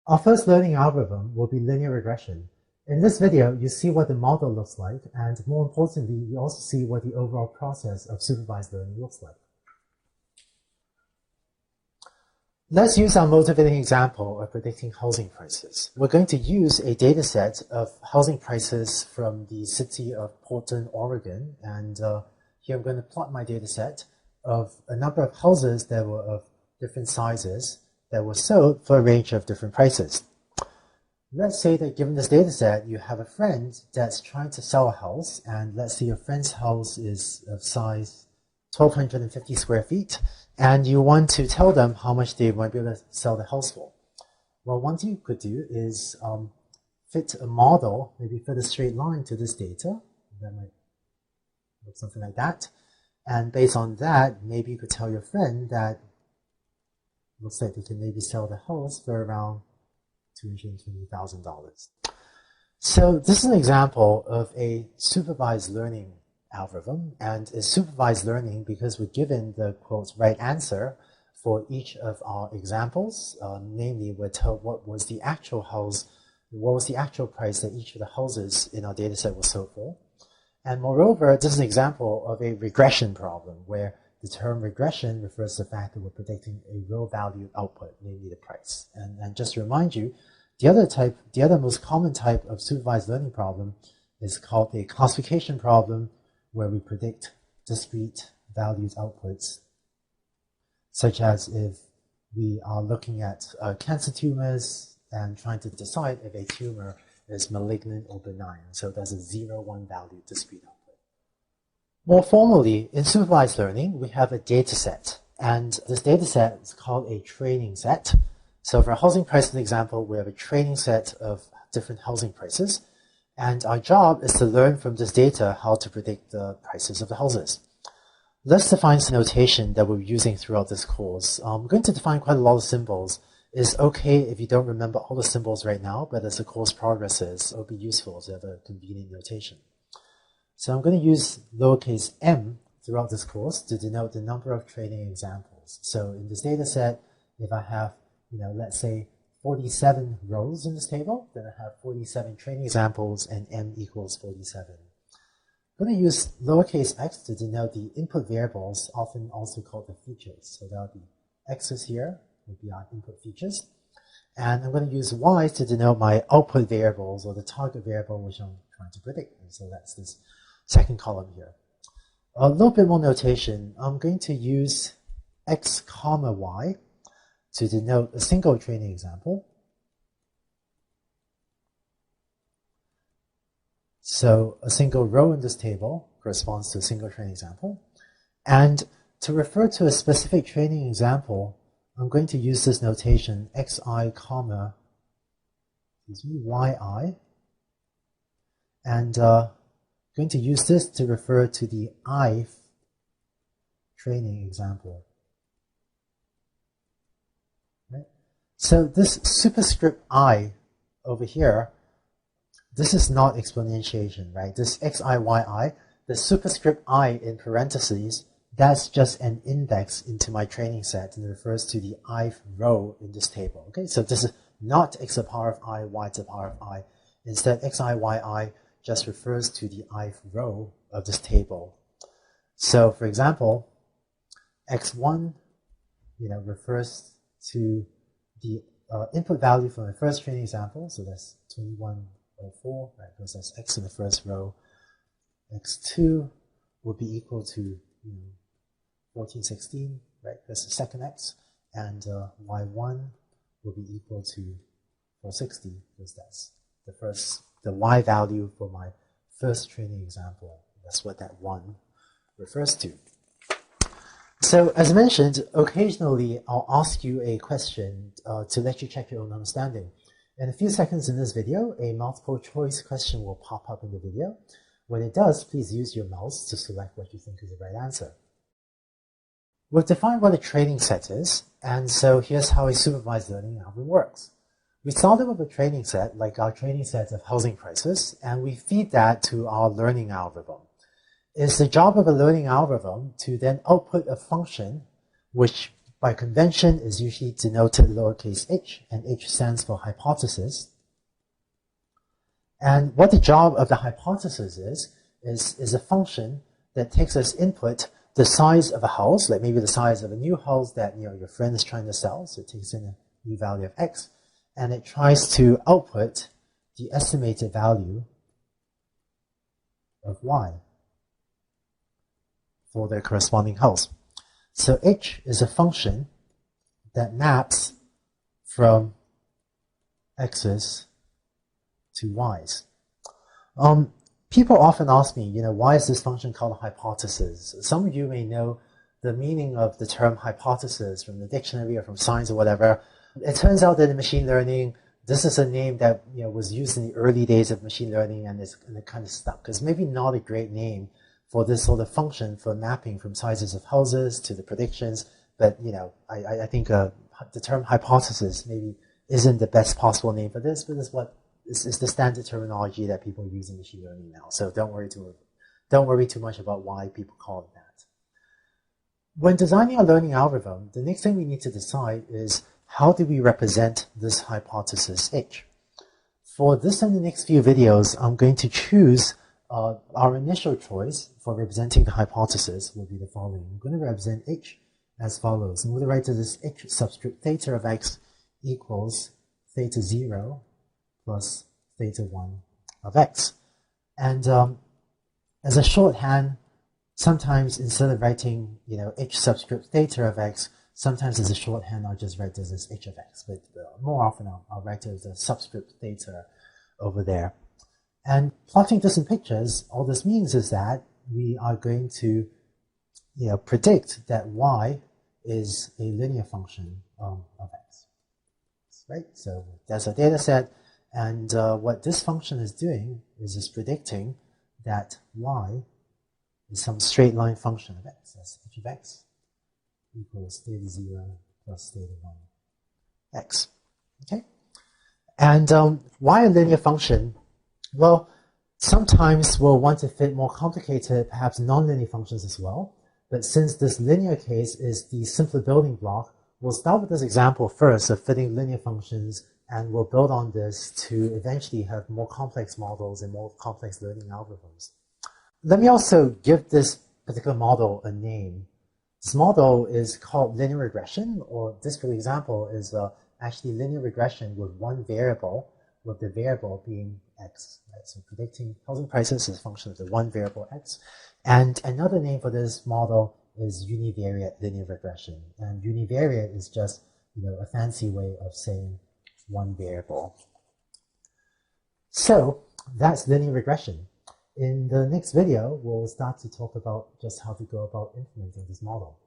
Our first learning algorithm will be linear regression. In this video, you see what the model looks like, and more importantly, you also see what the overall process of supervised learning looks like. Let's use our motivating example of predicting housing prices. We're going to use a data set of housing prices from the city of Portland, Oregon, and here I'm going to plot my data set of a number of houses that were of different sizes that were sold for a range of different prices. Let's say that given this data set, you have a friend that's trying to sell a house, and let's say your friend's house is of size 1,250 square feet, and you want to tell them how much they might be able to sell the house for. Well, one thing you could do is fit a model, maybe fit a straight line to this data. That might look something like that. And based on that, maybe you could tell your friend that looks like they can maybe sell the house for around $220,000. So this is an example of a supervised learning algorithm, and it's supervised learning because we're given the quote right answer for each of our examples. Namely, we're told what was the actual house, what was the actual price that each of the houses in our data set was sold for. And moreover, this is an example of a regression problem where the term regression refers to the fact that we're predicting a real value output, namely the price. And just to remind you, the other most common type of supervised learning problem is called a classification problem, where we predict discrete values outputs, such as if we are looking at cancer tumors and trying to decide if a tumor is malignant or benign. So there's a 0-1 value discrete output. More formally, in supervised learning, we have a data set, and this data set is called a training set. So for a housing price example, we have a training set of different housing prices, and our job is to learn from this data how to predict the prices of the houses. Let's define some notation that we're using throughout this course. I'm going to define quite a lot of symbols. It's okay if you don't remember all the symbols right now, but as the course progresses, it'll be useful to have a convenient notation. So I'm going to use lowercase m throughout this course to denote the number of training examples. So in this data set, if I have, let's say 47 rows in this table, then I have 47 training examples, and m equals 47. I'm going to use lowercase x to denote the input variables, often also called the features. So that'll be x's here, would be our input features. And I'm going to use y to denote my output variables, or the target variable which I'm trying to predict. And so that's this second column here. A little bit more notation. I'm going to use x comma y to denote a single training example. So a single row in this table corresponds to a single training example. And to refer to a specific training example, I'm going to use this notation xi comma yi, and going to use this to refer to the ith training example. Right? So this superscript I over here, this is not exponentiation, right? This xiyi, the superscript I in parentheses, that's just an index into my training set, and it refers to the ith row in this table. Okay, so this is not x to the power of I, y to the power of I. Instead, xiyi just refers to the ith row of this table. So, for example, x1, refers to the input value from the first training example. So that's 2104, right? Because that's x in the first row. x2 will be equal to 1416, right? That's the second x, and y1 will be equal to 460, because that's the y value for my first training example. That's what that 1 refers to. So as mentioned, occasionally I'll ask you a question to let you check your own understanding. In a few seconds in this video, a multiple choice question will pop up in the video. When it does, please use your mouse to select what you think is the right answer. We've defined what a training set is, and so here's how a supervised learning algorithm works. We started with a training set, like our training set of housing prices, and we feed that to our learning algorithm. It's the job of a learning algorithm to then output a function which by convention is usually denoted lowercase h, and h stands for hypothesis. And what the job of the hypothesis is a function that takes as input the size of a house, like maybe the size of a new house that your friend is trying to sell, so it takes in a new value of x, and it tries to output the estimated value of y for the corresponding house. So h is a function that maps from x's to y's. People often ask me, why is this function called a hypothesis? Some of you may know the meaning of the term hypothesis from the dictionary or from science or whatever. It turns out that in machine learning, this is a name that was used in the early days of machine learning, and it kind of stuck. It's maybe not a great name for this sort of function for mapping from sizes of houses to the predictions, but I think the term hypothesis maybe isn't the best possible name for this, but it's the standard terminology that people use in machine learning now. So don't worry too much about why people call it that. When designing a learning algorithm, the next thing we need to decide is how do we represent this hypothesis h? For this and the next few videos, I'm going to choose our initial choice for representing the hypothesis will be the following. I'm going to represent h as follows. I'm going to write to this h subscript theta of x equals theta 0 plus theta 1 of x. And as a shorthand, sometimes instead of writing h subscript theta of x, sometimes as a shorthand I'll just write this as h of x, but more often I'll write it as a subscript theta over there. And plotting this in pictures, all this means is that we are going to predict that y is a linear function of x. Right? So that's our data set. And what this function is doing is it's predicting that y is some straight line function of x. That's h of x equals theta 0 plus theta 1 x. Okay? And why a linear function? Well, sometimes we'll want to fit more complicated, perhaps nonlinear functions as well. But since this linear case is the simpler building block, we'll start with this example first of fitting linear functions, and we'll build on this to eventually have more complex models and more complex learning algorithms. Let me also give this particular model a name. This model is called linear regression, or this particular example is actually linear regression with one variable, with the variable being x. Right? So predicting housing prices is a function of the one variable x. And another name for this model is univariate linear regression. And univariate is just a fancy way of saying one variable. So that's linear regression. In the next video, we'll start to talk about just how to go about implementing this model.